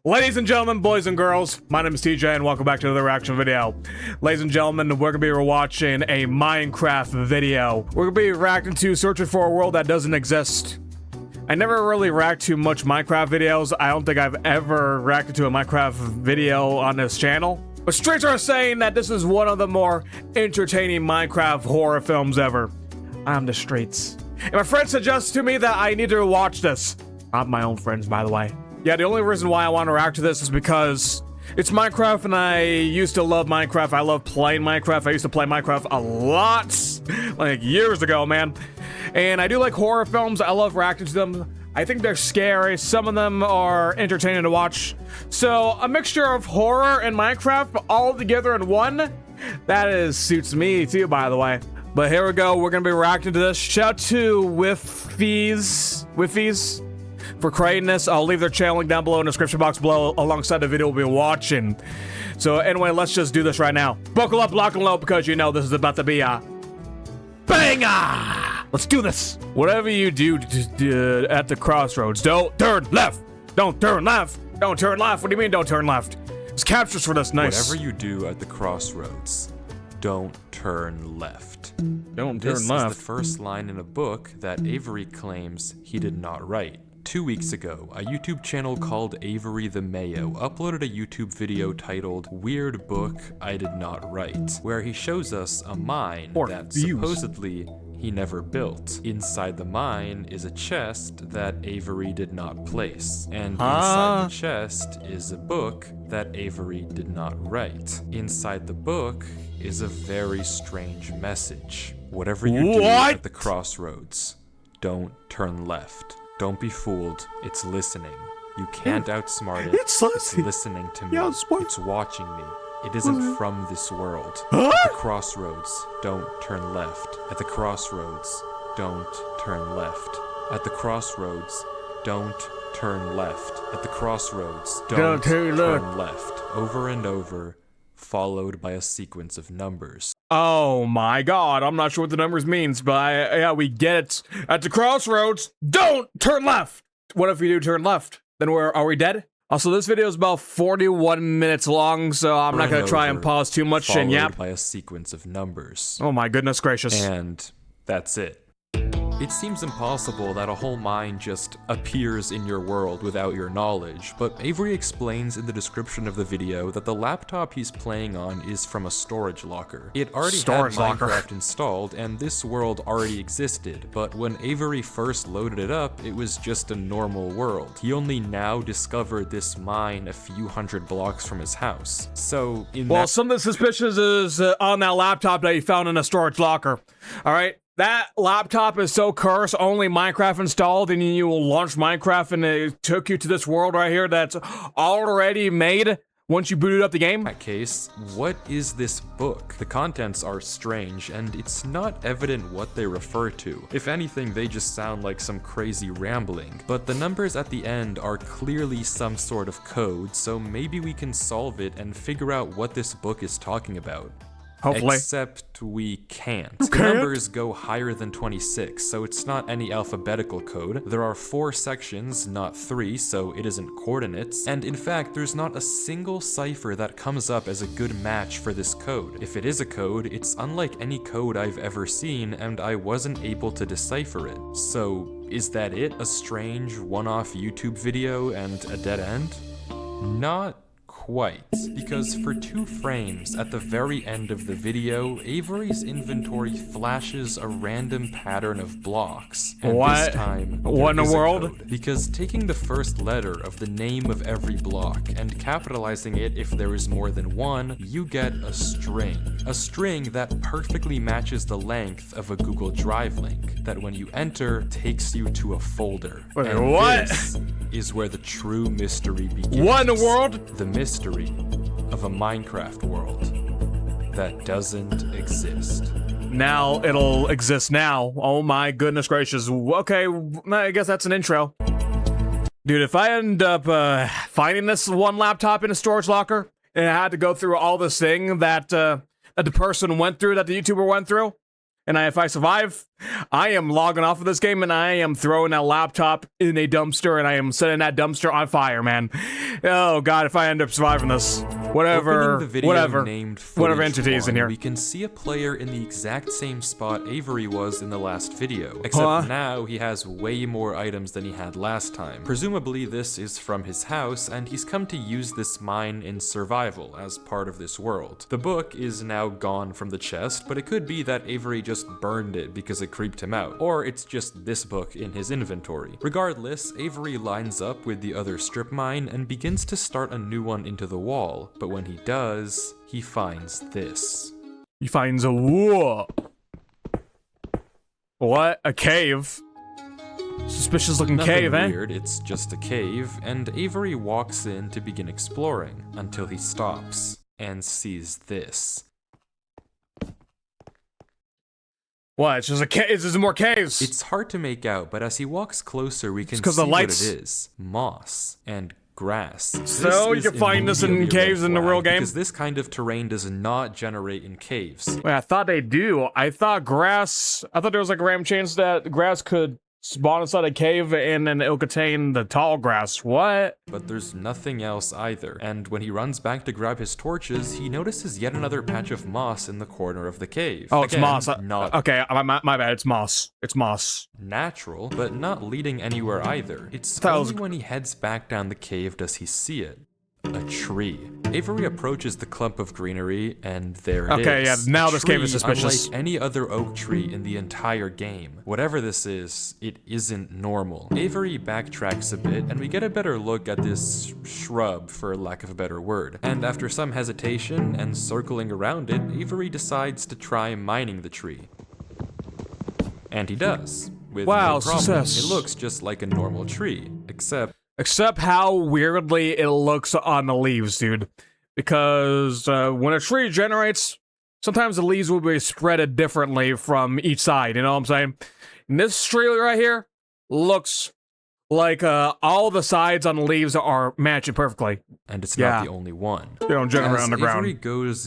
Ladies and gentlemen, boys and girls, my name is TJ and welcome back to another reaction video. Ladies and gentlemen, we're gonna be watching a Minecraft video. We're gonna be reacting to Searching for a World That Doesn't Exist. I never really react to much Minecraft videos. I don't think I've ever reacted to a Minecraft video on this channel. But streets are saying that this is one of the more entertaining Minecraft horror films ever. I'm the streets. And my friend suggests to me that I need to watch this. Not my own friends, by the way. Yeah, the only reason why I want to react to this is because it's Minecraft and I used to love Minecraft. I love playing Minecraft. I used to play Minecraft a lot, like years ago, man. And I do like horror films. I love reacting to them. I think they're scary. Some of them are entertaining to watch. So a mixture of horror and Minecraft all together in one, that suits me too, by the way. But here we go. We're going to be reacting to this. Shout out to Wiffies for creating this. I'll leave their channel link down below in the description box below alongside the video we'll be watching. So anyway, let's just do this right now. Buckle up, lock and load, because you know this is about to be a banger! Let's do this. Whatever you do at the crossroads, don't turn left. Don't turn left. Don't turn left. What do you mean don't turn left? It's captures for this. Nice. Whatever you do at the crossroads, don't turn left. Don't This turn left. is the first line in a book that Avery claims he did not write. 2 weeks ago, a YouTube channel called Avery the Mayo uploaded a YouTube video titled Weird Book I Did Not Write, where he shows us a mine that supposedly he never built. Inside the mine is a chest that Avery did not place, and inside the chest is a book that Avery did not write. Inside the book is a very strange message. Whatever you do at the crossroads, don't turn left. Don't be fooled. It's listening. You can't outsmart it. It's listening to me. It's watching me. It isn't from this world. At the crossroads, don't turn left. At the crossroads, don't turn left. At the crossroads, don't turn left. At the crossroads, don't turn left. Over and over, followed by a sequence of numbers. Oh my god, I'm not sure what the numbers means, but yeah, we get it. At the crossroads, don't turn left! What if we do turn left? Then are we dead? Also, this video is about 41 minutes long, so I'm not gonna try and pause too much and yap. Followed by a sequence of numbers. Oh my goodness gracious. And that's it. It seems impossible that a whole mine just appears in your world without your knowledge, but Avery explains in the description of the video that the laptop he's playing on is from a storage locker. It already had Minecraft installed, and this world already existed, but when Avery first loaded it up, it was just a normal world. He only now discovered this mine a few hundred blocks from his house. So, something suspicious is on that laptop that he found in a storage locker. Alright? That laptop is so cursed, only Minecraft installed, and you will launch Minecraft and it took you to this world right here that's already made once you booted up the game? In that case, what is this book? The contents are strange, and it's not evident what they refer to. If anything, they just sound like some crazy rambling. But the numbers at the end are clearly some sort of code, so maybe we can solve it and figure out what this book is talking about. Hopefully. Except we can't. The numbers go higher than 26, so it's not any alphabetical code. There are 4 sections, not 3, so it isn't coordinates. And in fact, there's not a single cipher that comes up as a good match for this code. If it is a code, it's unlike any code I've ever seen, and I wasn't able to decipher it. So, is that it? A strange, one-off YouTube video and a dead end? Not quite, because for 2 frames at the very end of the video, Avery's inventory flashes a random pattern of blocks. And this time, what in the world? Because taking the first letter of the name of every block and capitalizing it if there is more than one, you get a string. A string that perfectly matches the length of a Google Drive link, that when you enter, takes you to a folder. Wait, and what? This is where the true mystery begins. What in the world? The mystery of a Minecraft world that doesn't exist. Now it'll exist now. Oh my goodness gracious. Okay, I guess that's an intro. Dude, if I end up finding this one laptop in a storage locker and I had to go through all this thing that the person went through, that the YouTuber went through, and if I survive, I am logging off of this game and I am throwing that laptop in a dumpster and I am setting that dumpster on fire, man. Oh god, if I end up surviving this. Whatever entities in here. We can see a player in the exact same spot Avery was in the last video. Except now he has way more items than he had last time. Presumably this is from his house and he's come to use this mine in survival as part of this world. The book is now gone from the chest, but it could be that Avery just burned it because it creeped him out. Or it's just this book in his inventory. Regardless, Avery lines up with the other strip mine and begins to start a new one into the wall. But when he does, he finds this. He finds a whoa. What? A cave? Suspicious looking cave, eh? Weird, it's just a cave, and Avery walks in to begin exploring until he stops and sees this. What? It's just a cave. It's just more caves. It's hard to make out, but as he walks closer, we can see what it is. Moss and grass. So you can find this in caves in the real game? Because this kind of terrain does not generate in caves. Wait, I thought they do. I thought there was like a random chance that grass could spawn inside a cave and then it'll contain the tall grass. What? But there's nothing else either. And when he runs back to grab his torches, he notices yet another patch of moss in the corner of the cave. Oh, it's moss. Not okay, my bad. It's moss. It's moss. Natural, but not leading anywhere either. It's only when he heads back down the cave does he see it. A tree. Avery approaches the clump of greenery, and there it is. Okay, yeah, now this cave is suspicious. Unlike any other oak tree in the entire game. Whatever this is, it isn't normal. Avery backtracks a bit, and we get a better look at this shrub, for lack of a better word. And after some hesitation and circling around it, Avery decides to try mining the tree. And he does. With no problem. Success. It looks just like a normal tree, Except how weirdly it looks on the leaves, dude. Because when a tree generates, sometimes the leaves will be spread differently from each side, you know what I'm saying? And this tree right here looks like all the sides on the leaves are matching perfectly. And it's not the only one. They don't generate on the ground.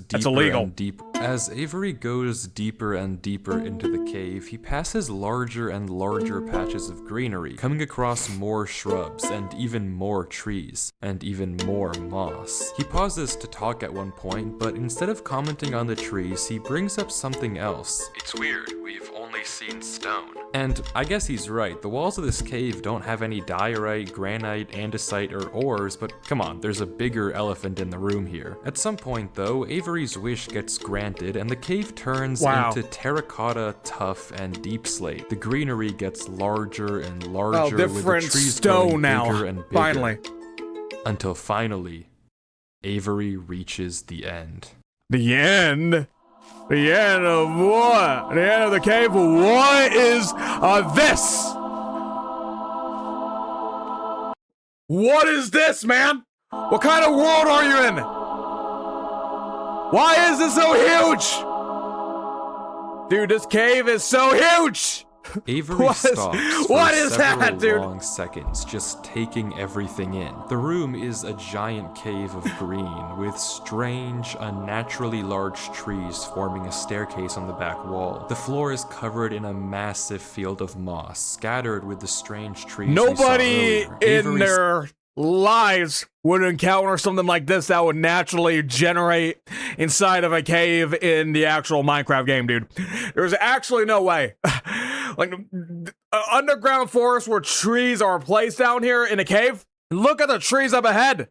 That's illegal. As Avery goes deeper and deeper into the cave, he passes larger and larger patches of greenery, coming across more shrubs and even more trees, and even more moss. He pauses to talk at one point, but instead of commenting on the trees, he brings up something else. It's weird, we've only seen stone. And I guess he's right, the walls of this cave don't have any diorite, granite, andesite, or ores, but come on, there's a bigger elephant in the room here. At some point though, Avery's wish gets granted and the cave turns into terracotta, tuff, and deep slate. The greenery gets larger and larger, with the trees growing bigger and bigger. Finally. Until finally, Avery reaches the end. The end? The end of what? The end of the cave? What is this? What is this, man? What kind of world are you in? Why is this so huge? Dude, this cave is so huge! Avery stops for several long seconds, just taking everything in. The room is a giant cave of green, with strange, unnaturally large trees forming a staircase on the back wall. The floor is covered in a massive field of moss, scattered with the strange trees Nobody in their lives would encounter something like this that would naturally generate inside of a cave in the actual Minecraft game, dude. There's actually no way. Like, underground forest where trees are placed down here in a cave. Look at the trees up ahead.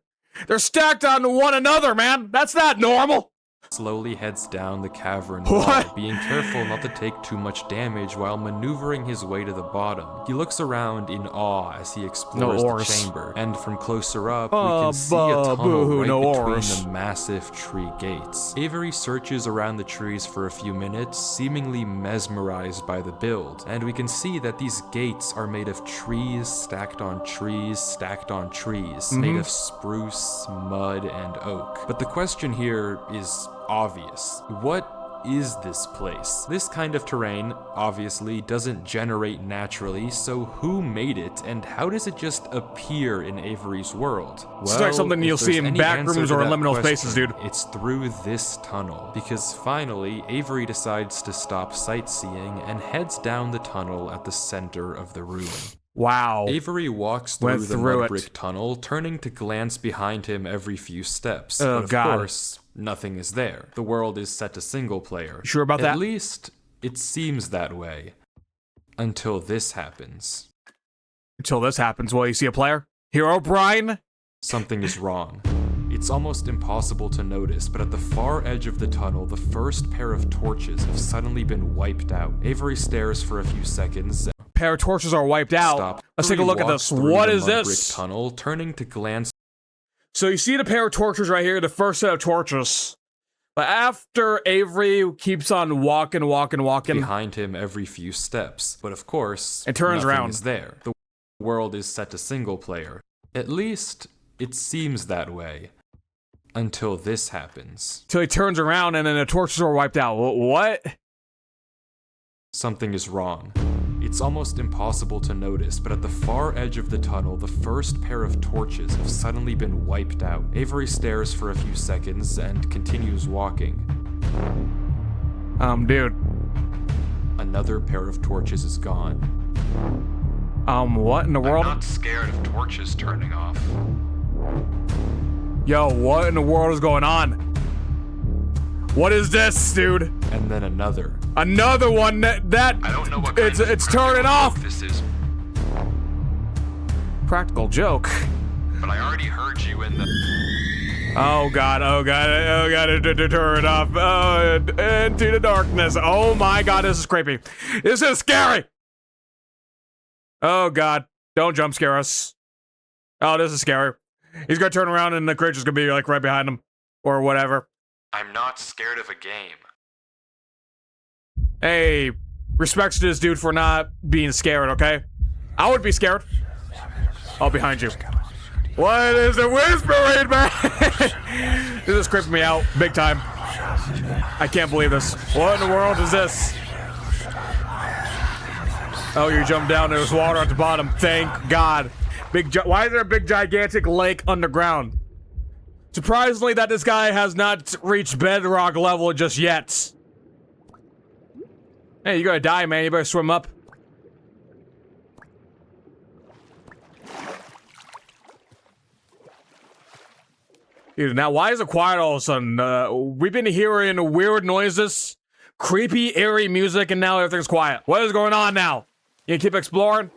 They're stacked onto one another, man. That's not normal. Slowly heads down the cavern wall, being careful not to take too much damage while maneuvering his way to the bottom. He looks around in awe as he explores the chamber, and from closer up, we can see a tunnel between the massive tree gates. Avery searches around the trees for a few minutes, seemingly mesmerized by the build, and we can see that these gates are made of trees stacked on trees stacked on trees, made of spruce, mud, and oak. But the question here is obvious. What is this place? This kind of terrain, obviously, doesn't generate naturally, so who made it, and how does it just appear in Avery's world? Well, it's like something you'll see in back rooms or liminal spaces, dude. It's through this tunnel, because finally, Avery decides to stop sightseeing and heads down the tunnel at the center of the room. Wow. Avery walks through the mud brick tunnel, turning to glance behind him every few steps. Oh, but of course, nothing is there. The world is set to single player. Sure about that? At least, it seems that way. Until this happens. Until this happens, well, you see a player? Hero Brian? Something is wrong. It's almost impossible to notice, but at the far edge of the tunnel, the first pair of torches have suddenly been wiped out. Avery stares for a few seconds. Pair of torches are wiped out. Stop. Let's take a look at this. What is this? Tunnel, turning to glance. So you see the pair of torches right here, the first set of torches. But after Avery keeps on walking Behind him every few steps. But of course, it turns nothing around. Is there. The world is set to single player. At least, it seems that way. Until this happens. Till he turns around and then the torches are wiped out. What? Something is wrong. It's almost impossible to notice, but at the far edge of the tunnel, the first pair of torches have suddenly been wiped out. Avery stares for a few seconds and continues walking. Dude. Another pair of torches is gone. What in the world? I'm not scared of torches turning off. Yo, what in the world is going on? What is this, dude? And then another. Another one that I don't know what it's turning off. This is. Practical joke. But I already heard you in the. Oh god, turn it off. Into the darkness. Oh my god, this is creepy. This is scary. Oh god, don't jump scare us. Oh, this is scary. He's gonna turn around and the creature's gonna be like right behind him. Or whatever. I'm not scared of a game. Hey, respects to this dude for not being scared, okay? I would be scared. Oh, behind you. What is the whispering, man? This is creeping me out, big time. I can't believe this. What in the world is this? Oh, you jumped down, there's water at the bottom. Thank God. Why is there a big gigantic lake underground? Surprisingly that this guy has not reached bedrock level just yet. Hey, you're gonna die, man. You better swim up. Dude, now why is it quiet all of a sudden? We've been hearing weird noises, creepy, eerie music, and now everything's quiet. What is going on now? You keep exploring?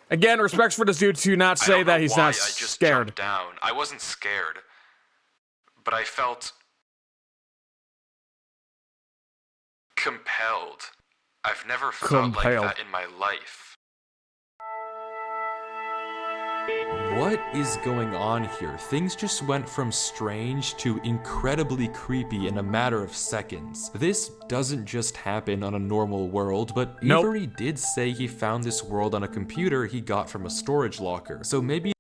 Again, respects for this dude to not say that he's not scared. I jumped down. I wasn't scared. But I felt compelled. I've never felt like that in my life. What is going on here? Things just went from strange to incredibly creepy in a matter of seconds. This doesn't just happen on a normal world, but Avery did say he found this world on a computer he got from a storage locker. So maybe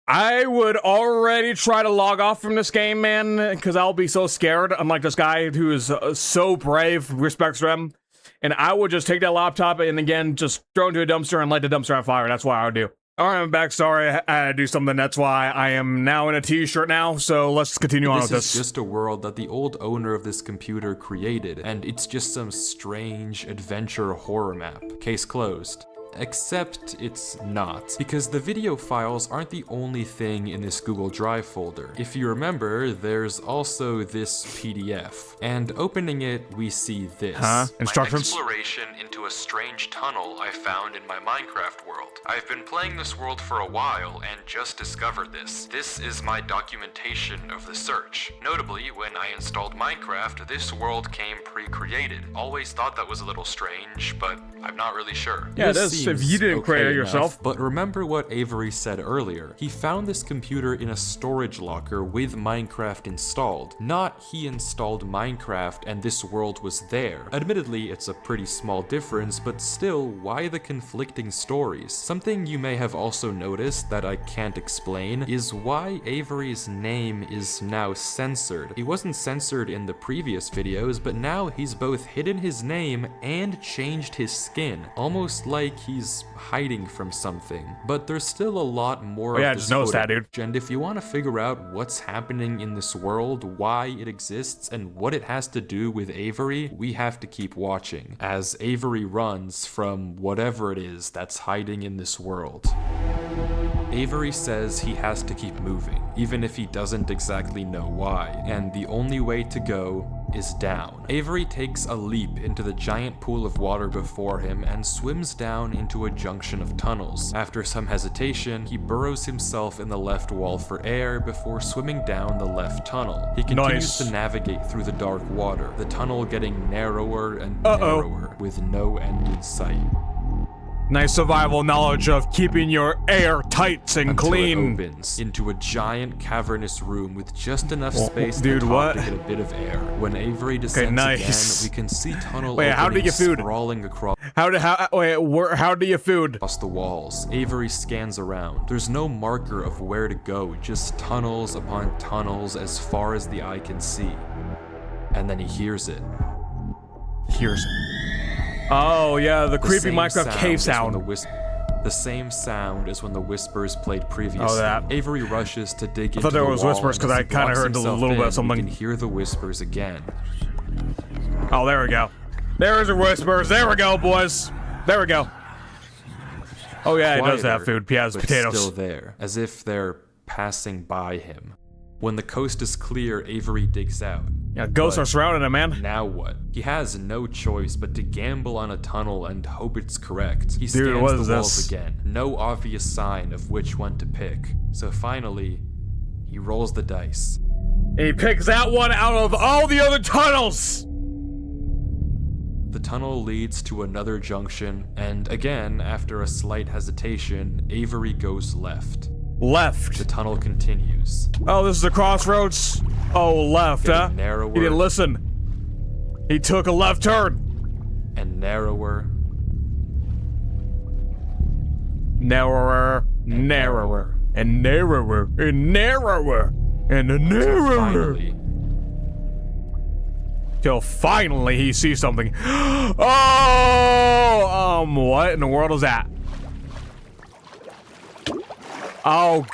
I would already try to log off from this game, man, because I'll be so scared. Unlike this guy who is so brave, respects to him. And I would just take that laptop and again, just throw it into a dumpster and light the dumpster on fire. That's what I would do. Alright, I'm back. Sorry, I had to do something. That's why I am now in a t-shirt now. So let's continue on with this. This is just a world that the old owner of this computer created. And it's just some strange adventure horror map. Case closed. Except it's not, because the video files aren't the only thing in this Google Drive folder. If you remember, there's also this PDF, and opening it, we see this. Instructions? My exploration into a strange tunnel I found in my Minecraft world. I've been playing this world for a while and just discovered this. This is my documentation of the search. Notably, when I installed Minecraft, this world came pre-created. Always thought that was a little strange, but I'm not really sure. Yeah, it is. course, if you didn't create it okay yourself. enough, but remember what Avery said earlier. He found this computer in a storage locker with Minecraft installed. Not he installed Minecraft and this world was there. Admittedly, it's a pretty small difference, but still, why the conflicting stories? Something you may have also noticed that I can't explain is why Avery's name is now censored. He wasn't censored in the previous videos, but now he's both hidden his name and changed his skin, almost like he's hiding from something. But there's still a lot more Oh, yeah, of I this just noticed that, footage, dude. and if you want to figure out what's happening in this world, why it exists, and what it has to do with Avery, we have to keep watching, as Avery runs from whatever it is that's hiding in this world. Avery says he has to keep moving, even if he doesn't exactly know why, and the only way to go is down. Avery takes a leap into the giant pool of water before him and swims down into a junction of tunnels. After some hesitation, he burrows himself in the left wall for air before swimming down the left tunnel. He continues to navigate through the dark water, the tunnel getting narrower and narrower, with no end in sight. Nice survival knowledge of keeping your air tight and Until clean. it opens into a giant cavernous room with just enough space dude, at the top what? to get a bit of air. When Avery descends nice. again, we can see tunnel Wait, how do you openings get food? sprawling across How do you food? the walls. Avery scans around. There's no marker of where to go, just tunnels upon tunnels as far as the eye can see. And then he hears it. Oh yeah, the creepy same Minecraft cave as when sound. the same sound as when the whispers played previously. Oh, that. Avery rushes to dig into thought there the was wall, whispers, and 'cause as I he kinda blocks heard a himself little bit of in, something. We can hear the whispers again. Oh, there we go. There's the whispers. There we go, boys. There we go. Oh yeah, he does have Quieter, food. He has but potatoes. still there, as if they're passing by him. When the coast is clear, Avery digs out. Yeah, ghosts But are surrounding him, man. now what? He has no choice but to gamble on a tunnel and hope it's correct. He scans what the is walls this? again, no obvious sign of which one to pick. So finally, he rolls the dice. He picks that one out of all the other tunnels. The tunnel leads to another junction, and again, after a slight hesitation, Avery goes left. Left. The tunnel continues. Oh, this is the crossroads. Oh, left, huh? Getting narrower. He didn't listen. He took a left turn. And narrower. Narrower, narrower, and narrower, and narrower, and narrower. Finally, Till finally he sees something. Oh, what in the world is that? Oh,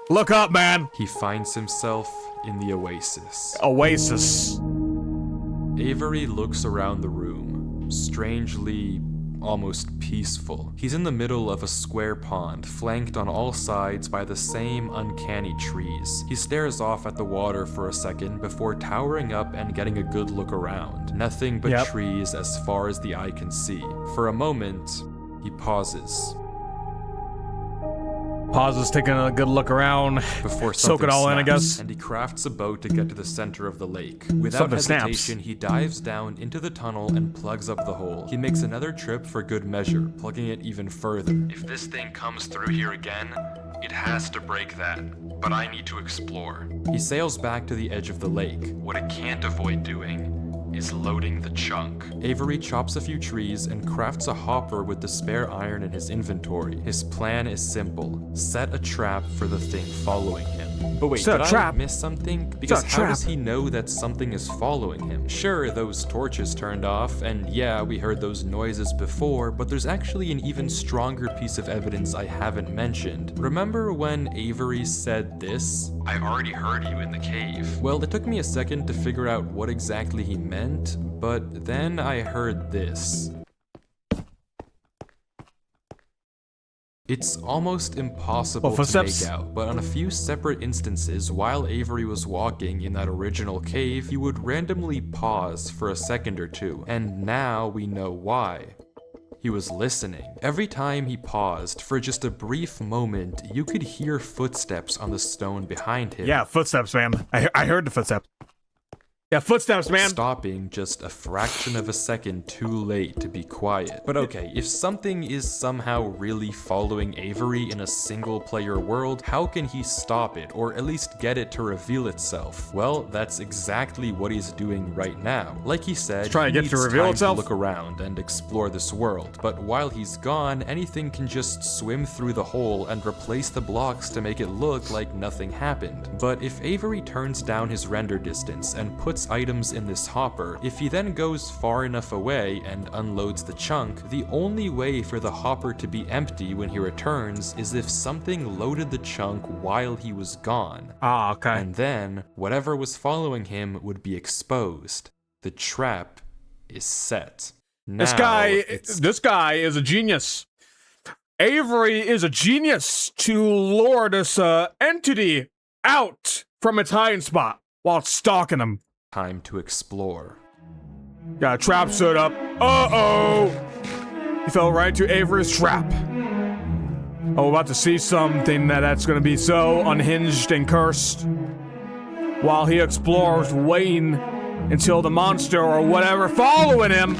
look up, man. he finds himself in the oasis. Oasis. Avery looks around the room, strangely almost peaceful. He's in the middle of a square pond, flanked on all sides by the same uncanny trees. He stares off at the water for a second before towering up and getting a good look around. Nothing but trees as far as the eye can see. For a moment, he pauses. Pauses, taking a good look around. Before Soak it all in, I snaps, guess. And he crafts a boat to get to the center of the lake. Without Something snaps. hesitation, he dives down into the tunnel and plugs up the hole. He makes another trip for good measure, plugging it even further. If this thing comes through here again, it has to break that. But I need to explore. He sails back to the edge of the lake. What it can't avoid doing is loading the chunk. Avery chops a few trees and crafts a hopper with the spare iron in his inventory. His plan is simple. Set a trap for the thing following him. But wait, Set a did trap? I miss something? Because a how does trap. he know that something is following him? Sure, those torches turned off, and yeah, we heard those noises before, but there's actually an even stronger piece of evidence I haven't mentioned. Remember when Avery said this? I already heard you in the cave. Well, it took me a second to figure out what exactly he meant, but then I heard this. It's almost impossible to footsteps? make out, but on a few separate instances, while Avery was walking in that original cave, he would randomly pause for a second or two, and now we know why. He was listening. Every time he paused, for just a brief moment, you could hear footsteps on the stone behind him. Yeah, footsteps, man. I heard the footsteps. Yeah, footsteps, man. Stopping just a fraction of a second too late to be quiet. But okay, if something is somehow really following Avery in a single player world, how can he stop it, or at least get it to reveal itself? Well, that's exactly what he's doing right now. Like he said, trying to get to reveal itself. Look around and explore this world. But while he's gone, anything can just swim through the hole and replace the blocks to make it look like nothing happened. But if Avery turns down his render distance and puts items in this hopper, if he then goes far enough away and unloads the chunk, the only way for the hopper to be empty when he returns is if something loaded the chunk while he was gone. Ah, okay. And then whatever was following him would be exposed. The trap is set. This guy is a genius. Avery is a genius to lure this entity out from its hiding spot while it's stalking him. Time to explore. Got a trap set up. Uh-oh! He fell right into Avery's trap. Oh, we're about to see something that's gonna be so unhinged and cursed. While he explores, waiting until the monster or whatever following him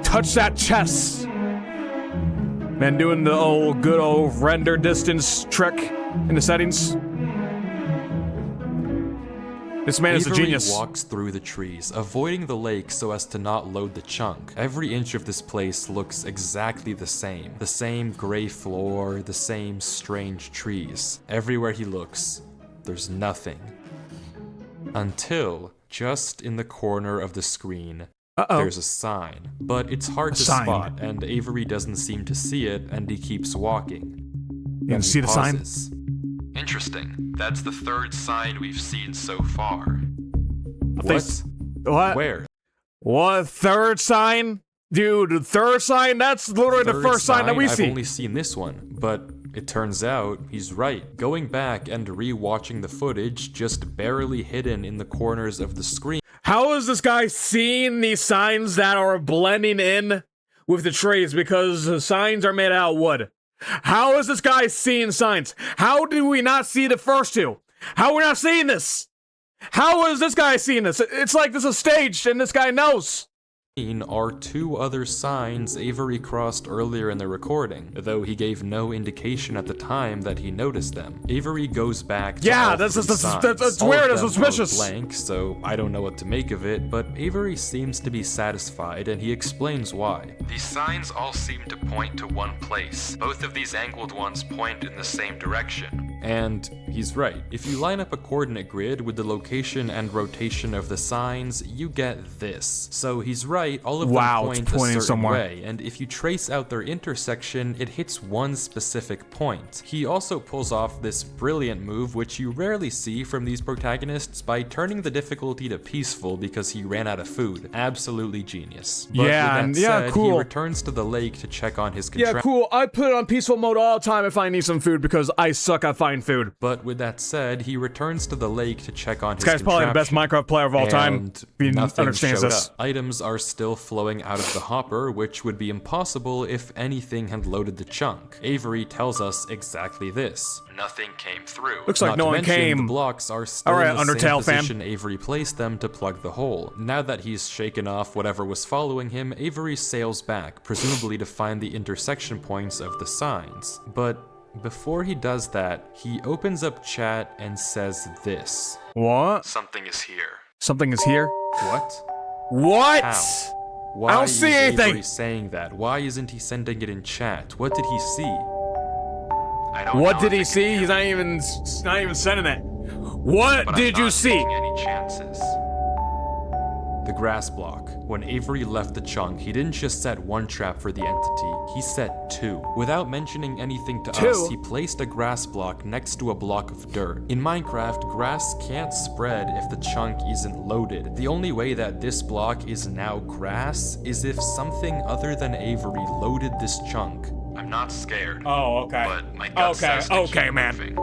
touch that chest. Man, doing the good old render distance trick in the settings. This man is a genius. Avery walks through the trees, avoiding the lake so as to not load the chunk. Every inch of this place looks exactly the same. The same gray floor, the same strange trees. Everywhere he looks, there's nothing. Until, just in the corner of the screen, there's a sign. But it's hard to spot, and Avery doesn't seem to see it, and he keeps walking. You can see the sign? Interesting. That's the third sign we've seen so far. What? Where? What? Third sign? Dude, the third sign? That's literally the first sign that we see. I've only seen this one, but it turns out he's right. Going back and re-watching the footage, just barely hidden in the corners of the screen. How is this guy seeing these signs that are blending in with the trees? Because the signs are made out of wood. How is this guy seeing signs? How do we not see the first two? How are we not seeing this? How is this guy seeing this? It's like this is staged and this guy knows. Are two other signs Avery crossed earlier in the recording, though he gave no indication at the time that he noticed them. Avery goes back to all that's signs. weird and suspicious. Blank, so I don't know what to make of it, but Avery seems to be satisfied, and he explains why. These signs all seem to point to one place. Both of these angled ones point in the same direction. And he's right. If you line up a coordinate grid with the location and rotation of the signs, you get this. So he's right. All of them point a certain somewhere. way, and if you trace out their intersection, it hits one specific point. He also pulls off this brilliant move, which you rarely see from these protagonists, by turning the difficulty to peaceful because he ran out of food. Absolutely genius. But with that said, cool. He returns to the lake to check on his contraption. Yeah, cool. I put it on peaceful mode all the time if I need some food because I suck at finding food. But with that said, he returns to the lake to check on his This guy's probably the best Minecraft player of all time. He understands this. Items are still flowing out of the hopper, which would be impossible if anything had loaded the chunk. Avery tells us exactly this. Nothing came through. Looks like no one came. The blocks are still in the Undertale same position Avery placed them to plug the hole. Now that he's shaken off whatever was following him, Avery sails back, presumably to find the intersection points of the signs. But before he does that, he opens up chat and says this. What? Something is here. Something is here? What? What? How? Why I don't see anything. Avery saying that? Why isn't he sending it in chat? What did he see? I don't what know did he see? He's not even sending it. What did you see? Any chances? The grass block. When Avery left the chunk, he didn't just set one trap for the entity, he set two. Without mentioning anything to us, he placed a grass block next to a block of dirt. In Minecraft, grass can't spread if the chunk isn't loaded. The only way that this block is now grass is if something other than Avery loaded this chunk. I'm not scared. Oh, okay. But my gut says to keep moving.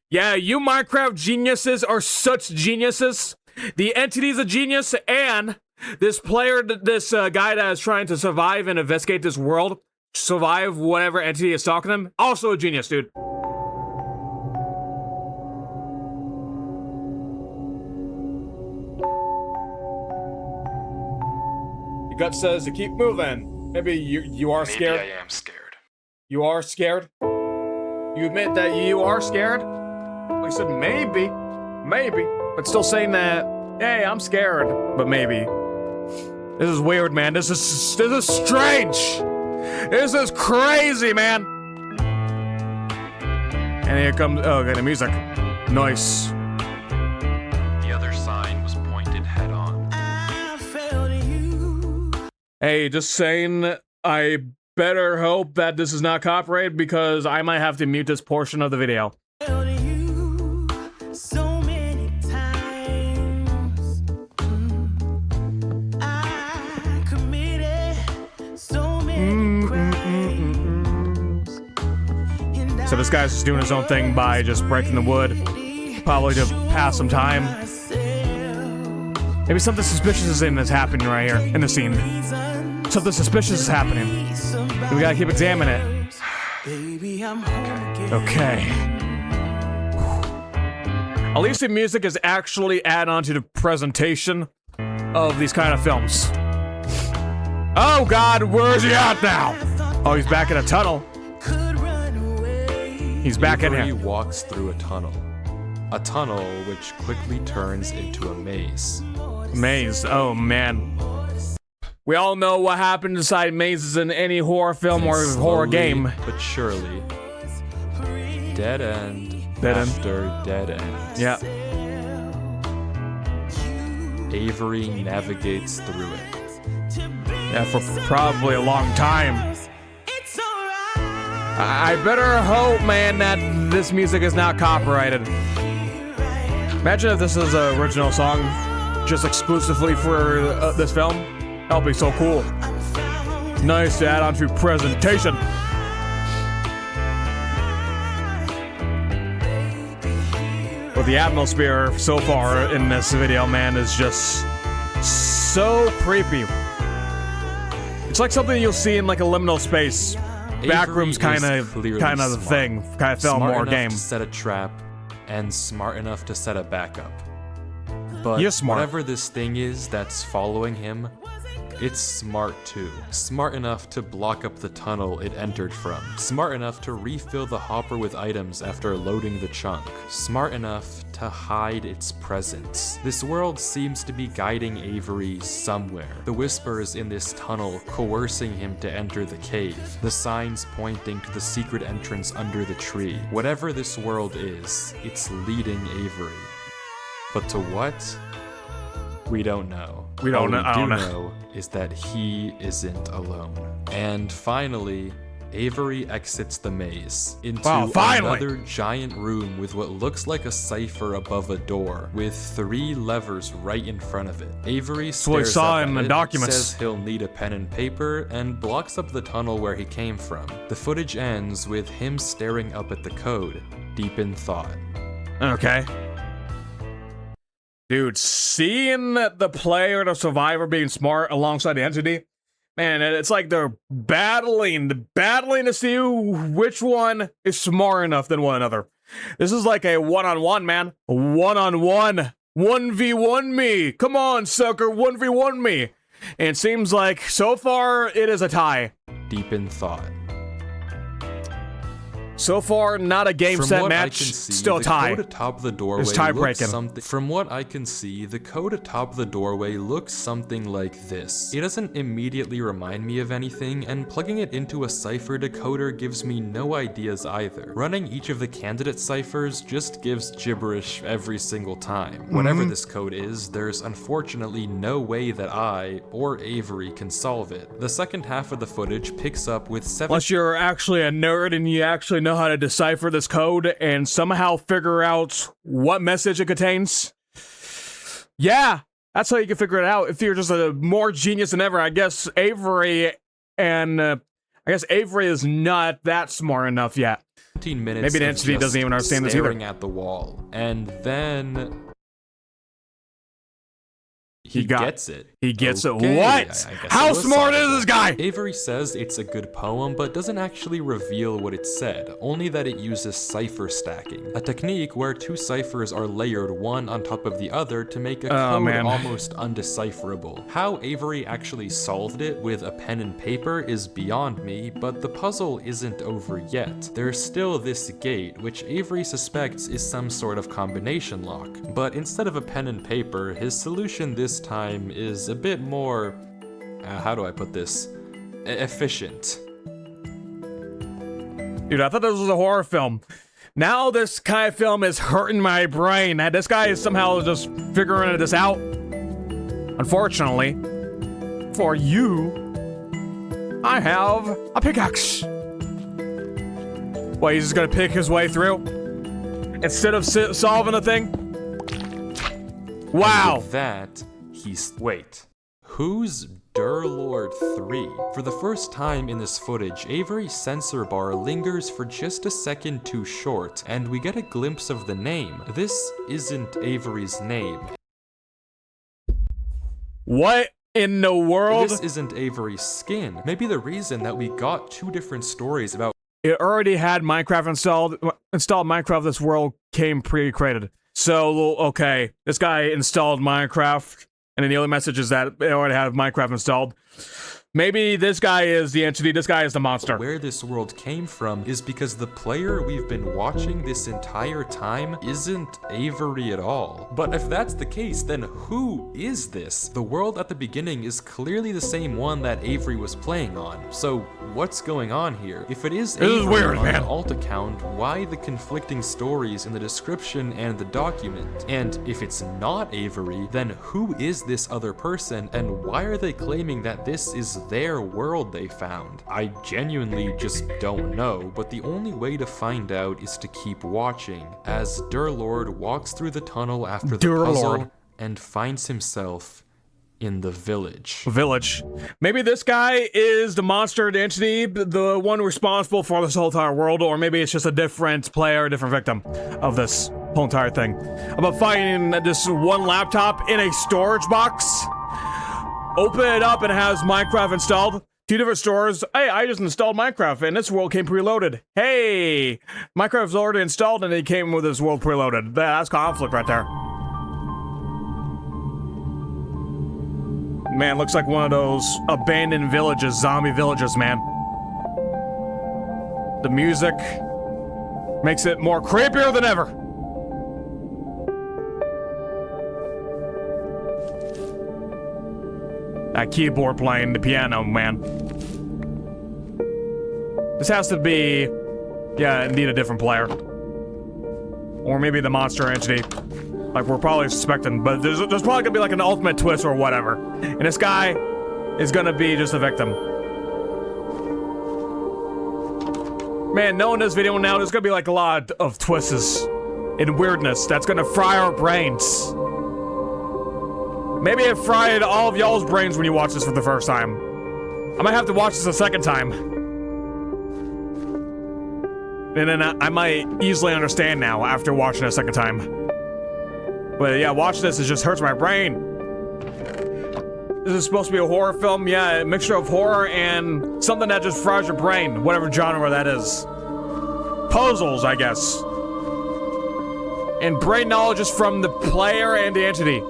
Yeah, you Minecraft geniuses are such geniuses. The entity's a genius, and this player, this guy that is trying to survive and investigate this world, survive whatever entity is stalking him, also a genius, dude. Your gut says to keep moving. Maybe you are scared. Maybe I am scared. You are scared? You admit that you are scared? Well, you said maybe. Maybe. But still saying that, hey, I'm scared. But maybe. This is weird, man. This is strange. This is crazy, man. And here comes, oh, okay, the music. Nice. The other sign was pointed head on. Hey, just saying, I better hope that this is not copyrighted because I might have to mute this portion of the video. So this guy's just doing his own thing by just breaking the wood, probably to pass some time. Maybe something suspicious is happening right here in the scene. Something suspicious is happening. We gotta keep examining it. Okay. At least the music is actually add on to the presentation of these kind of films. Oh God, where's he at now? Oh, he's back in a tunnel. He's back in here. He walks through a tunnel which quickly turns into a maze. Maze, oh man. We all know what happens inside mazes in any horror film or horror game. But surely, dead end after dead end. Yeah. Avery navigates through it. Yeah, for probably a long time. I better hope, man, that this music is not copyrighted. Imagine if this is an original song just exclusively for this film. That'll be so cool. Nice to add on to presentation. Well, the atmosphere so far in this video, man, is just so creepy. It's like something you'll see in like a liminal space. Backrooms kind of thing, kind of film or game. To set a trap and smart enough to set a backup. But You're smart. Whatever this thing is that's following him, it's smart too. Smart enough to block up the tunnel it entered from. Smart enough to refill the hopper with items after loading the chunk. Smart enough to hide its presence. This world seems to be guiding Avery somewhere. The whispers in this tunnel coercing him to enter the cave. The signs pointing to the secret entrance under the tree. Whatever this world is, it's leading Avery. But to what? We don't know. We don't know. All we do know is that he isn't alone. And finally, Avery exits the maze into another giant room with what looks like a cipher above a door, with 3 levers right in front of it. Avery stares up at it, says he'll need a pen and paper, and blocks up the tunnel where he came from. The footage ends with him staring up at the code, deep in thought. Okay. Dude, seeing the player, the survivor being smart alongside the entity, man, it's like they're battling to see which one is smart enough than one another. This is like a one-on-one, man. One-on-one. 1v1 me. Come on, sucker, 1v1 me. And it seems like, so far, it is a tie. Deep in thought. So far, not a game set match, still a tie. The code atop the doorway From what I can see, the code atop the doorway looks something like this. It doesn't immediately remind me of anything, and plugging it into a cipher decoder gives me no ideas either. Running each of the candidate ciphers just gives gibberish every single time. Whatever this code is, there's unfortunately no way that I, or Avery, can solve it. The second half of the footage picks up with 7- Unless you're actually a nerd and you actually know how to decipher this code and somehow figure out what message it contains. Yeah, that's how you can figure it out. If you're just a more genius than ever, I guess Avery is not that smart enough yet. 15 minutes. Maybe the entity doesn't even understand this either. Staring at the wall, and then He gets it. He gets it. Okay, What? I guess How it was smart is solvable. this guy? Avery says it's a good poem, but doesn't actually reveal what it said, only that it uses cipher stacking, a technique where two ciphers are layered one on top of the other to make a code almost undecipherable. How Avery actually solved it with a pen and paper is beyond me, but the puzzle isn't over yet. There's still this gate, which Avery suspects is some sort of combination lock, but instead of a pen and paper, his solution this time is a bit more, how do I put this, efficient. Dude, I thought this was a horror film. Now this kind of film is hurting my brain. This guy is somehow just figuring this out. Unfortunately, for you, I have a pickaxe. Well, he's just gonna pick his way through instead of solving the thing. Wow. And with that, wait. Who's Durlord 3? For the first time in this footage, Avery's censor bar lingers for just a second too short, and we get a glimpse of the name. This isn't Avery's name. What in the world? This isn't Avery's skin. Maybe the reason that we got two different stories about it already had Minecraft installed Minecraft, this world came pre-created. So, okay, this guy installed Minecraft, and then the other message is that they already have Minecraft installed. Maybe this guy is the entity, this guy is the monster. Where this world came from is because the player we've been watching this entire time isn't Avery at all. But if that's the case, then who is this? The world at the beginning is clearly the same one that Avery was playing on. So what's going on here? If it is Avery weird, on man. the alt account, why the conflicting stories in the description and the document? And if it's not Avery, then who is this other person, and why are they claiming that this is their world they found? I genuinely just don't know, but the only way to find out is to keep watching as Durlord walks through the tunnel after the puzzle and finds himself in the village. Maybe this guy is the monster, the entity, the one responsible for this whole entire world, or maybe it's just a different player, a different victim of this whole entire thing. About finding this one laptop in a storage box. Open it up and it has Minecraft installed. Two different stores. Hey, I just installed Minecraft and this world came preloaded. Hey, Minecraft's already installed and it came with this world preloaded. That's conflict right there. Man, looks like one of those abandoned villages, zombie villages, man. The music makes it more creepier than ever. That keyboard playing the piano, man. This has to be, yeah, indeed a different player. Or maybe the monster entity. Like we're probably suspecting, but there's probably gonna be like an ultimate twist or whatever. And this guy is gonna be just a victim. Man, knowing this video now, there's gonna be like a lot of twists and weirdness that's gonna fry our brains. Maybe it fried all of y'all's brains when you watch this for the first time. I might have to watch this a second time. And then I might easily understand now after watching it a second time. But yeah, watching this, it just hurts my brain. This is supposed to be a horror film. Yeah, a mixture of horror and something that just fries your brain, whatever genre that is. Puzzles, I guess. And brain knowledge is from the player and the entity.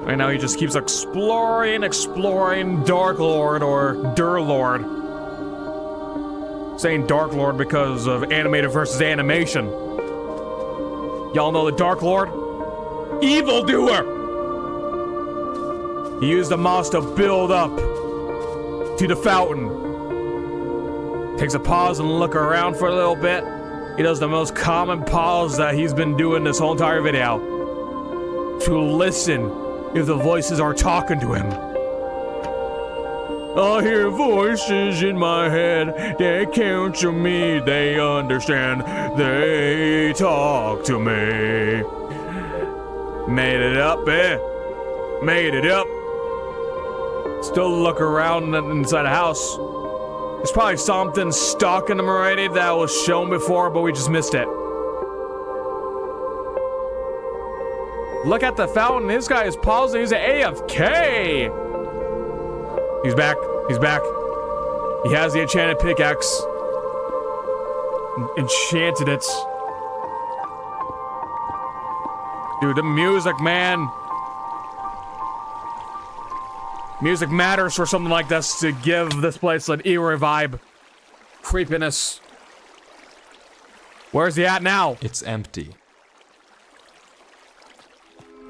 Right now he just keeps exploring Dark Lord or Durlord. Saying Dark Lord because of animated versus animation. Y'all know the Dark Lord? Evildoer! He used the moss to build up to the fountain. Takes a pause and look around for a little bit. He does the most common pause that he's been doing this whole entire video. To listen if the voices are talking to him. I hear voices in my head, they counsel me, they understand, they talk to me. Made it up, eh? Made it up. Still look around inside the house. There's probably something stalking him already that was shown before, but we just missed it. Look at the fountain. This guy is pausing. He's AFK. He's back. He's back. He has the enchanted pickaxe. Enchanted it. Dude, the music, man. Music matters for something like this to give this place an eerie vibe. Creepiness. Where's he at now? It's empty.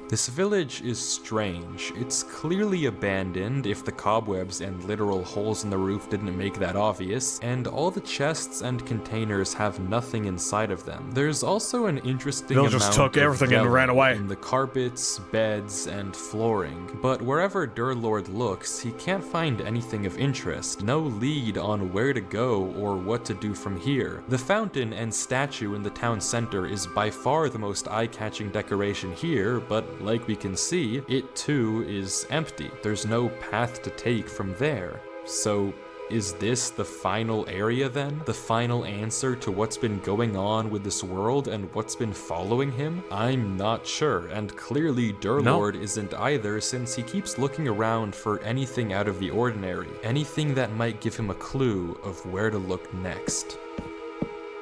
This village is strange. It's clearly abandoned, if the cobwebs and literal holes in the roof didn't make that obvious, and all the chests and containers have nothing inside of them. There's also an interesting amount just took of everything and ran away. in the carpets, beds, and flooring. But wherever Durlord looks, he can't find anything of interest. No lead on where to go or what to do from here. The fountain and statue in the town center is by far the most eye-catching decoration here, but like we can see, it too is empty. There's no path to take from there. So, is this the final area then? The final answer to what's been going on with this world and what's been following him? I'm not sure, and clearly Durlord isn't either, since he keeps looking around for anything out of the ordinary. Anything that might give him a clue of where to look next.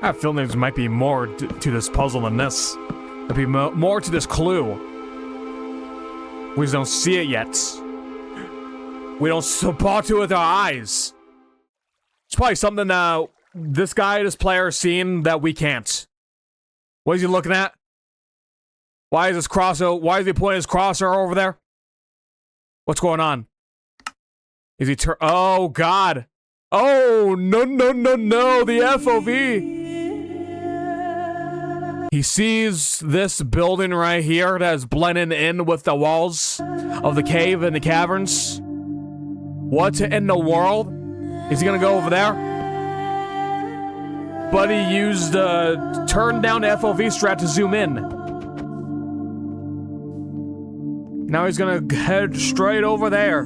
I have a feeling there might be more to this puzzle than this. There'd be more to this clue. We just don't see it yet. We don't spot it with our eyes. It's probably something this guy, this player, is seeing that we can't. What is he looking at? Why is this why is he pointing his crosser over there? What's going on? Is he oh God. Oh no, the FOV. He sees this building right here that is blending in with the walls of the cave and the caverns. What in the world? Is he gonna go over there? But he used turn down the FOV strat to zoom in. Now he's gonna head straight over there.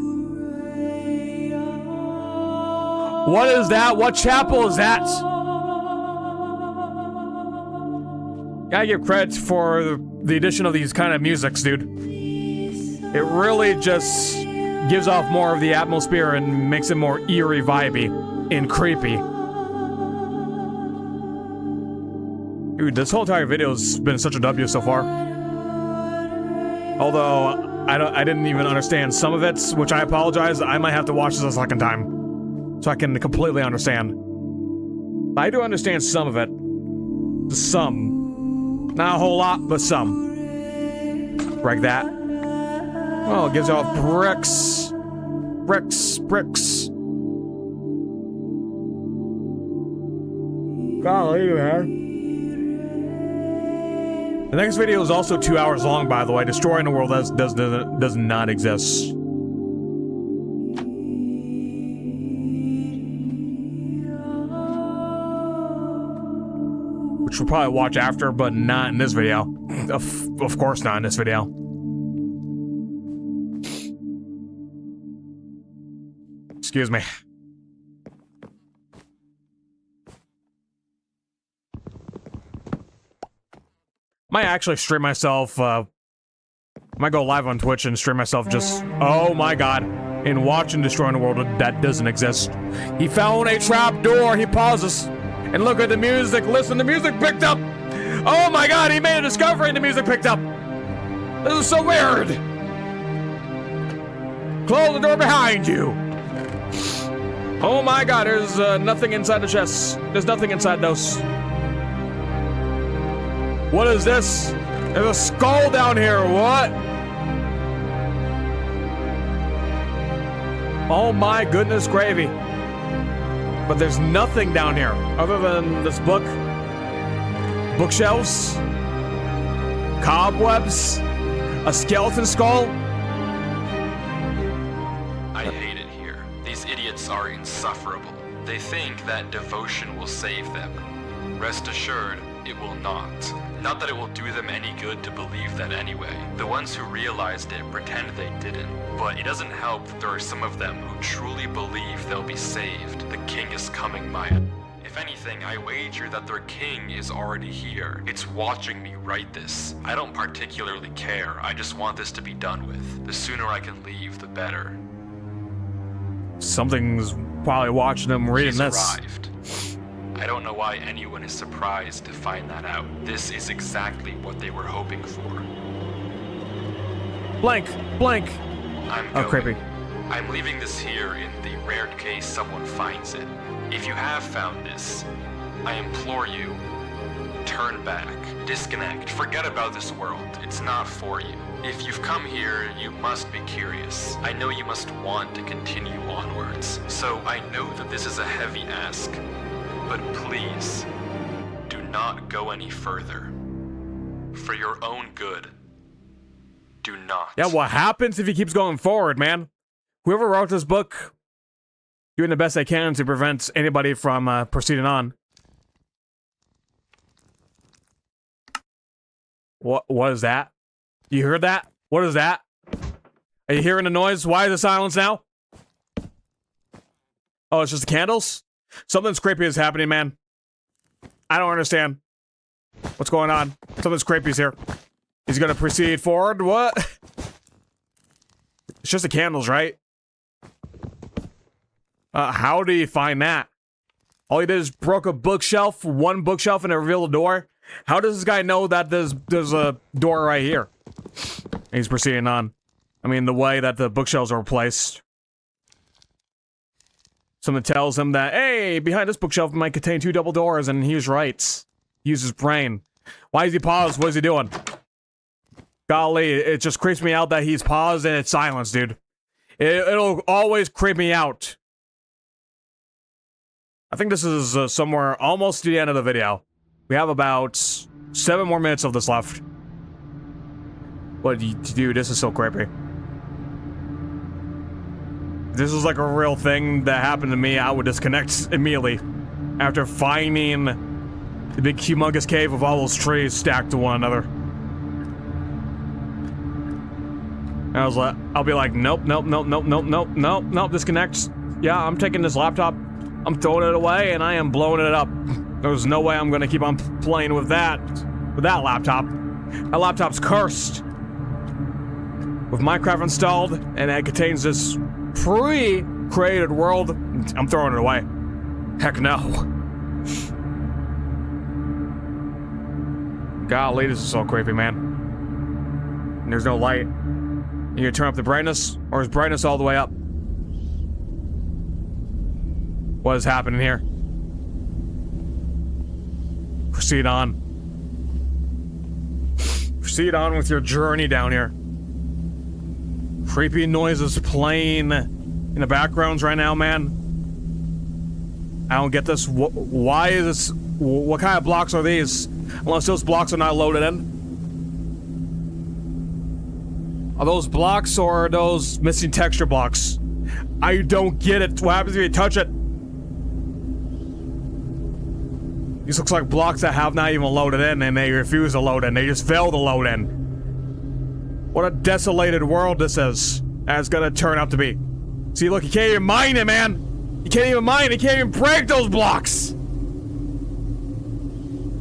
What is that? What chapel is that? Gotta give credit for the addition of these kind of musics, dude. It really just gives off more of the atmosphere and makes it more eerie, vibey, and creepy. Dude, this whole entire video's been such a W so far. Although I didn't even understand some of it, which I apologize. I might have to watch this a second time so I can completely understand. I do understand some of it. Some. Not a whole lot, but some. Like that. Oh, it gives off bricks. Bricks. Golly, man. The next video is also 2 hours long, by the way. Destroying the world does not exist. Which we'll probably watch after, but not in this video. Of course not in this video. Excuse me. Might actually stream myself, might go live on Twitch and stream myself just, oh my God, and watch and destroying the world that doesn't exist. He found a trap door, he pauses, and look at the music, listen, the music picked up. Oh my God, he made a discovery and the music picked up. This is so weird. Close the door behind you. Oh my God, there's nothing inside the chest. There's nothing inside those. What is this? There's a skull down here, what? Oh my goodness gravy. But there's nothing down here other than this book, bookshelves, cobwebs, a skeleton skull. I hate it here. These idiots are insufferable. They think that devotion will save them. Rest assured, it will not. Not that it will do them any good to believe that anyway. The ones who realized it pretend they didn't. But it doesn't help that there are some of them who truly believe they'll be saved. The king is coming, Maya. If If anything, I wager that their king is already here. It's watching me write this. I don't particularly care. I just want this to be done with. The sooner I can leave, the better. Something's probably watching him reading He's this. arrived. I don't know why anyone is surprised to find that out. This is exactly what they were hoping for. Blank, blank. I'm Oh, going. creepy. I'm leaving this here in the rare case someone finds it. If you have found this, I implore you, turn back, disconnect, forget about this world. It's not for you. If you've come here, you must be curious. I know you must want to continue onwards. So I know that this is a heavy ask, but please, do not go any further. For your own good, do not. Yeah, what happens if he keeps going forward, man? Whoever wrote this book, doing the best they can to prevent anybody from proceeding on. What is that? You heard that? What is that? Are you hearing the noise? Why is the silence now? Oh, it's just the candles? Something's creepy is happening, man. I don't understand. What's going on? Something's creepy is here. He's gonna proceed forward? What? It's just the candles, right? How do you find that? All he did is broke a bookshelf, one bookshelf, and it revealed a door. How does this guy know that there's a door right here? He's proceeding on. I mean, the way that the bookshelves are placed. Someone tells him that, hey, behind this bookshelf might contain 2 double doors, and he's right. Use his brain. Why is he paused? What is he doing? Golly, it just creeps me out that he's paused and it's silence, dude. It'll always creep me out. I think this is somewhere almost to the end of the video. We have about 7 more minutes of this left. What do you do? This is so creepy. If this is like a real thing that happened to me, I would disconnect immediately. After finding the big humongous cave with all those trees stacked to one another. And I'll be like, nope, nope, nope, nope, nope, nope, nope, nope, disconnect. Yeah, I'm taking this laptop, I'm throwing it away, and I am blowing it up. There's no way I'm gonna keep on playing with that laptop. That laptop's cursed. With Minecraft installed, and it contains this pre-created world, I'm throwing it away. Heck no. Golly, this is so creepy, man. And there's no light. You gonna turn up the brightness, or is brightness all the way up? What is happening here? Proceed on. Proceed on with your journey down here. Creepy noises playing in the backgrounds right now, man. I don't get this. Why is this? What kind of blocks are these? Unless those blocks are not loaded in. Are those blocks or are those missing texture blocks? I don't get it. What happens if you touch it? These looks like blocks that have not even loaded in and they refuse to load in. They just fail to load in. What a desolated world this is. And it's gonna turn out to be. See, look, you can't even mine it, man. You can't even mine it. You can't even break those blocks.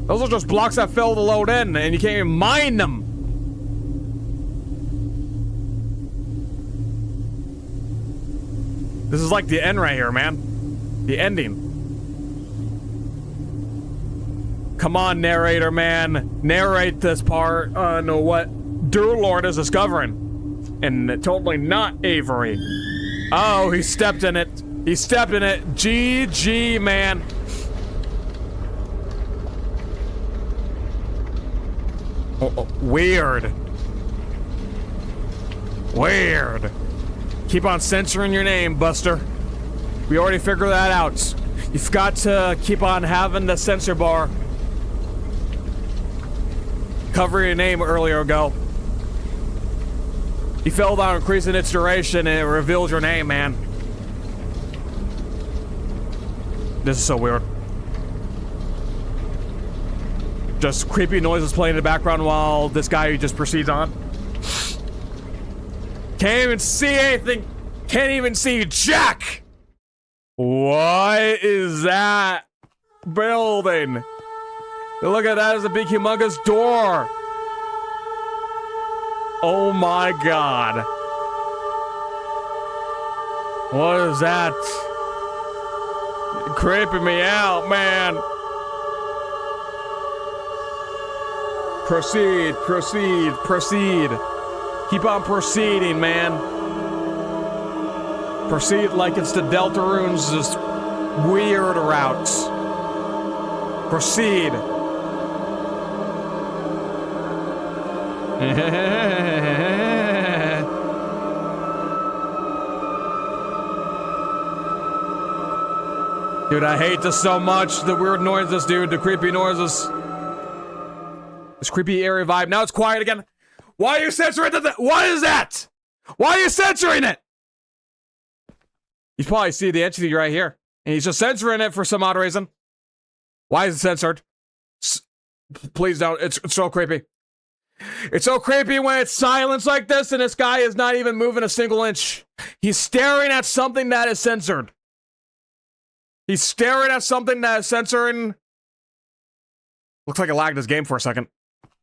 Those are just blocks that fail to load in and you can't even mine them. This is like the end right here, man. The ending. Come on, narrator, man. Narrate this part on what Durlord is discovering. And totally not Avery. Oh, he stepped in it. He stepped in it. GG, man. Oh, weird. Weird. Keep on censoring your name, Buster. We already figured that out. You've got to keep on having the censor bar cover your name earlier ago. You failed on increasing its duration and it revealed your name, man. This is so weird. Just creepy noises playing in the background while this guy just proceeds on. Can't even see anything. Can't even see Jack. What is that? building. Look at that, it's a big humongous door. Oh my god. What is that? Creeping me out, man. Proceed, proceed, proceed. Keep on proceeding, man. Proceed like it's the Deltarunes' just weird routes. Proceed. Dude, I hate this so much. The weird noises, dude. The creepy noises. This creepy eerie vibe. Now it's quiet again. Why are you censoring that? What is that? Why are you censoring it? You probably see the entity right here. And he's just censoring it for some odd reason. Why is it censored? Please don't. It's so creepy. It's so creepy when it's silence like this and this guy is not even moving a single inch. He's staring at something that is censored. He's staring at something that is censoring. Looks like it lagged his game for a second.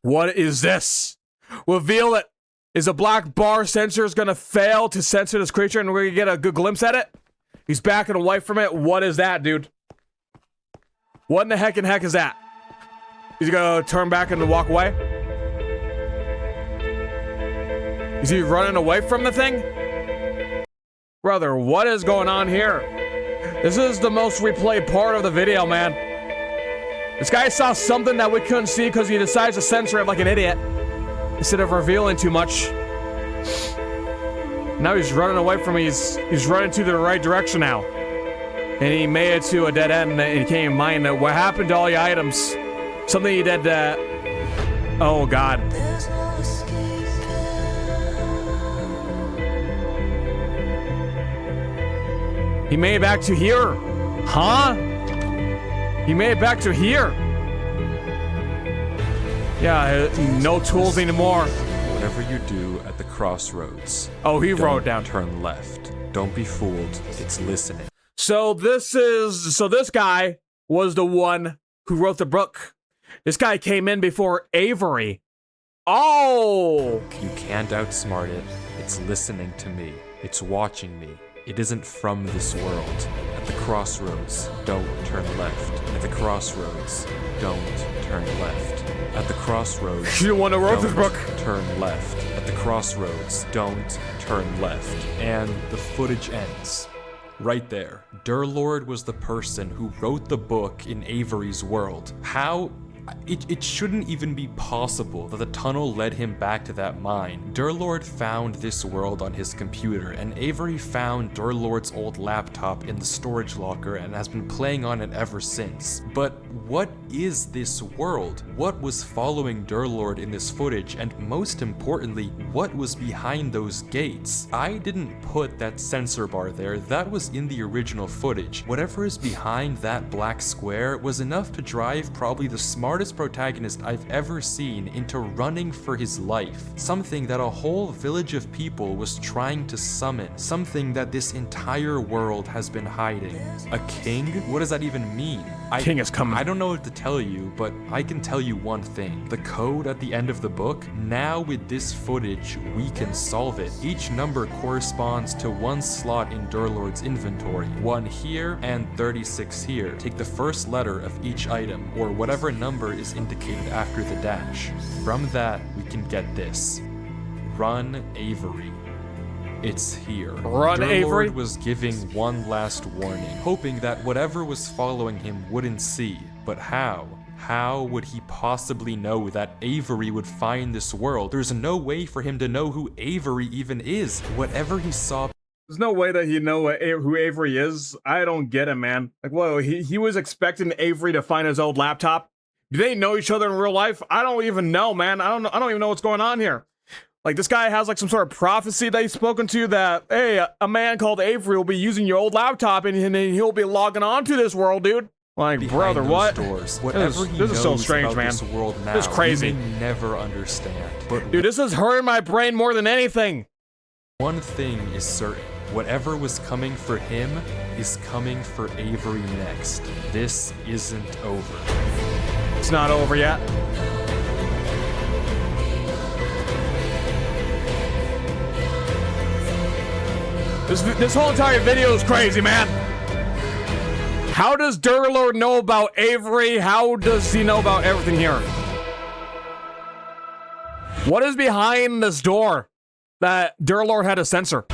What is this? Reveal it. Is a black bar sensor gonna fail to censor this creature and we're gonna get a good glimpse at it? He's backing away from it. What is that, dude? What in the heck is that? He's gonna turn back and walk away? Is he running away from the thing? Brother, what is going on here? This is the most replayed part of the video, man. This guy saw something that we couldn't see because he decides to censor it like an idiot instead of revealing too much. Now he's running away from me. He's running to the right direction now. And he made it to a dead end and he can't even mind what happened to all your items. Something he did that... Oh, God. He made it back to here. Huh? He made it back to here. Yeah, no tools anymore. Whatever you do at the crossroads. Oh, he wrote down. Turn left. Don't be fooled. It's listening. So this guy was the one who wrote the book. This guy came in before Avery. Oh! You can't outsmart it. It's listening to me. It's watching me. It isn't from this world. At the crossroads, don't turn left. At the crossroads, don't turn left. At the crossroads, you want to wrote this book? Turn left. At the crossroads, don't turn left. And the footage ends. Right there. Durlord was the person who wrote the book in Avery's world. How? It shouldn't even be possible that the tunnel led him back to that mine. Durlord found this world on his computer, and Avery found Durlord's old laptop in the storage locker and has been playing on it ever since. But what is this world? What was following Durlord in this footage? And most importantly, what was behind those gates? I didn't put that sensor bar there. That was in the original footage. Whatever is behind that black square was enough to drive probably the smartest protagonist I've ever seen into running for his life. Something that a whole village of people was trying to summon. Something that this entire world has been hiding. A king? What does that even mean? King is coming. I don't know what to tell you, but I can tell you one thing. The code at the end of the book, now with this footage, we can solve it. Each number corresponds to one slot in Durlord's inventory. 1 here and 36 here. Take the first letter of each item, or whatever number is indicated after the dash. From that, we can get this. Run Avery. It's here. Run Avery was giving one last warning, hoping that whatever was following him wouldn't see. But how? How would he possibly know that Avery would find this world? There's no way for him to know who Avery even is. Whatever he saw... There's no way that he know who Avery is. I don't get it, man. Like, whoa, he was expecting Avery to find his old laptop. Do they know each other in real life? I don't even know, man. I don't even know what's going on here. Like, this guy has like some sort of prophecy that he's spoken to that, hey, a man called Avery will be using your old laptop and he'll be logging on to this world, dude. Like, brother, what? Whatever this is so strange, man. This world now, this is crazy. You may never understand. But dude, this is hurting my brain more than anything. One thing is certain. Whatever was coming for him, is coming for Avery next. This isn't over. It's not over yet. This whole entire video is crazy, man. How does Durlord know about Avery? How does he know about everything here? What is behind this door that Durlord had to censor?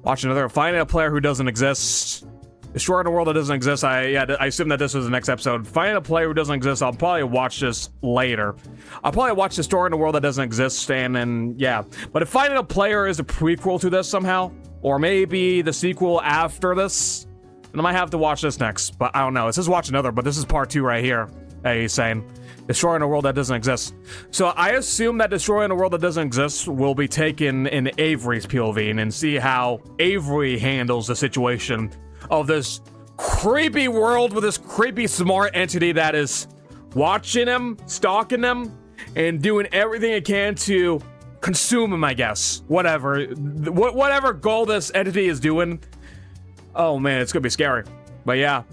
Watch another. Find a player who doesn't exist. Destroying a world that doesn't exist. I assume that this was the next episode. Finding a player who doesn't exist. I'll probably watch this later. I'll probably watch Destroying a world that doesn't exist, and then yeah. But if finding a player is a prequel to this somehow, or maybe the sequel after this, then I might have to watch this next. But I don't know. It says watch another, but this is part 2 right here. He's saying Destroying a world that doesn't exist. So I assume that Destroying a world that doesn't exist will be taken in Avery's POV and see how Avery handles the situation of this creepy world with this creepy smart entity that is watching him, stalking him, and doing everything it can to consume him, I guess. Whatever goal this entity is doing. Oh man, it's gonna be scary. But yeah.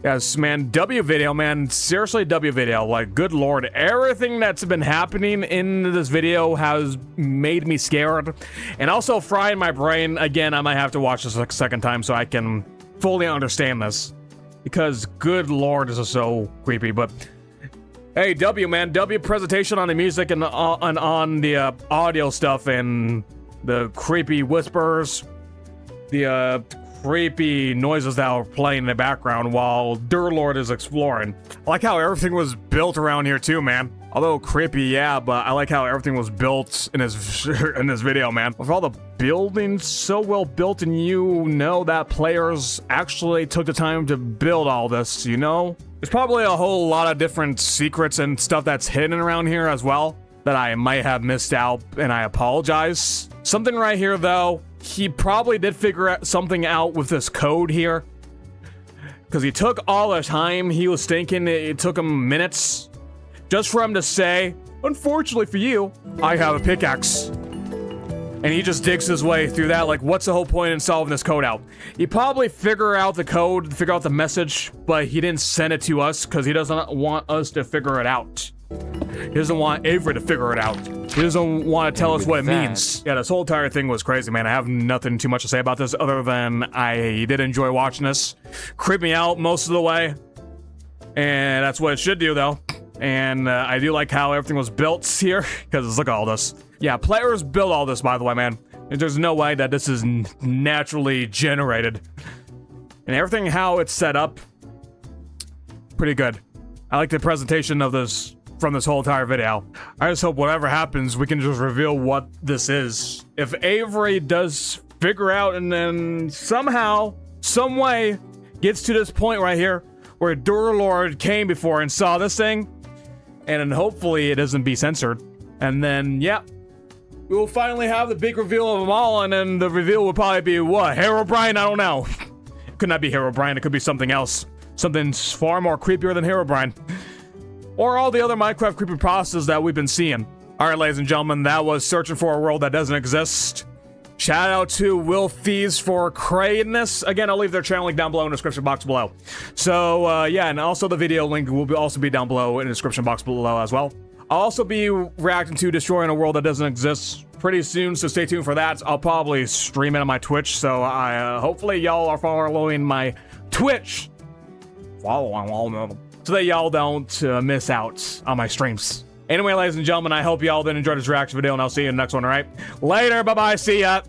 Yes, man, W video, man. Seriously, W video. Like, good lord. Everything that's been happening in this video has made me scared. And also frying my brain. Again, I might have to watch this a second time so I can fully understand this. Because, good lord, this is so creepy. But, hey, W, man. W presentation on the music and on the audio stuff and the creepy whispers. The, creepy noises that are playing in the background while Durlord is exploring. I like how everything was built around here too, man. Although creepy, yeah, but I like how everything was built in this video, man. With all the buildings so well built, and you know that players actually took the time to build all this, you know? There's probably a whole lot of different secrets and stuff that's hidden around here as well that I might have missed out, and I apologize. Something right here, though, he probably did figure something out with this code here. Because he took all the time he was thinking. It took him minutes just for him to say, unfortunately for you, I have a pickaxe. And he just digs his way through that. Like, what's the whole point in solving this code out? He probably figure out the code, figure out the message, but he didn't send it to us because he doesn't want us to figure it out. He doesn't want Avery to figure it out. He doesn't want to tell us what it means. Yeah, this whole entire thing was crazy, man. I have nothing too much to say about this other than I did enjoy watching this. Creeped me out most of the way. And that's what it should do, though. And I do like how everything was built here, because look at all this. Yeah, players build all this, by the way, man. There's no way that this is naturally generated. And everything, how it's set up, pretty good. I like the presentation of this from this whole entire video. I just hope whatever happens, we can just reveal what this is. If Avery does figure out and then somehow, some way, gets to this point right here where Durlord came before and saw this thing, and then hopefully it doesn't be censored. And then, yeah, we will finally have the big reveal of them all, and then the reveal will probably be, what, Herobrine? I don't know. It could not be Herobrine, it could be something else. Something far more creepier than Herobrine. Or all the other Minecraft creepypastas that we've been seeing. Alright, ladies and gentlemen, that was Searching for a World That Doesn't Exist. Shout out to Will Thieves for creating this. Again, I'll leave their channel link down below in the description box below. So, yeah, and also the video link will also be down below in the description box below as well. I'll also be reacting to Destroying a World That Doesn't Exist pretty soon, so stay tuned for that. I'll probably stream it on my Twitch, so hopefully y'all are following my Twitch. So that y'all don't miss out on my streams. Anyway, ladies and gentlemen, I hope y'all then enjoyed this reaction video, and I'll see you in the next one, alright? Later, bye-bye, see ya!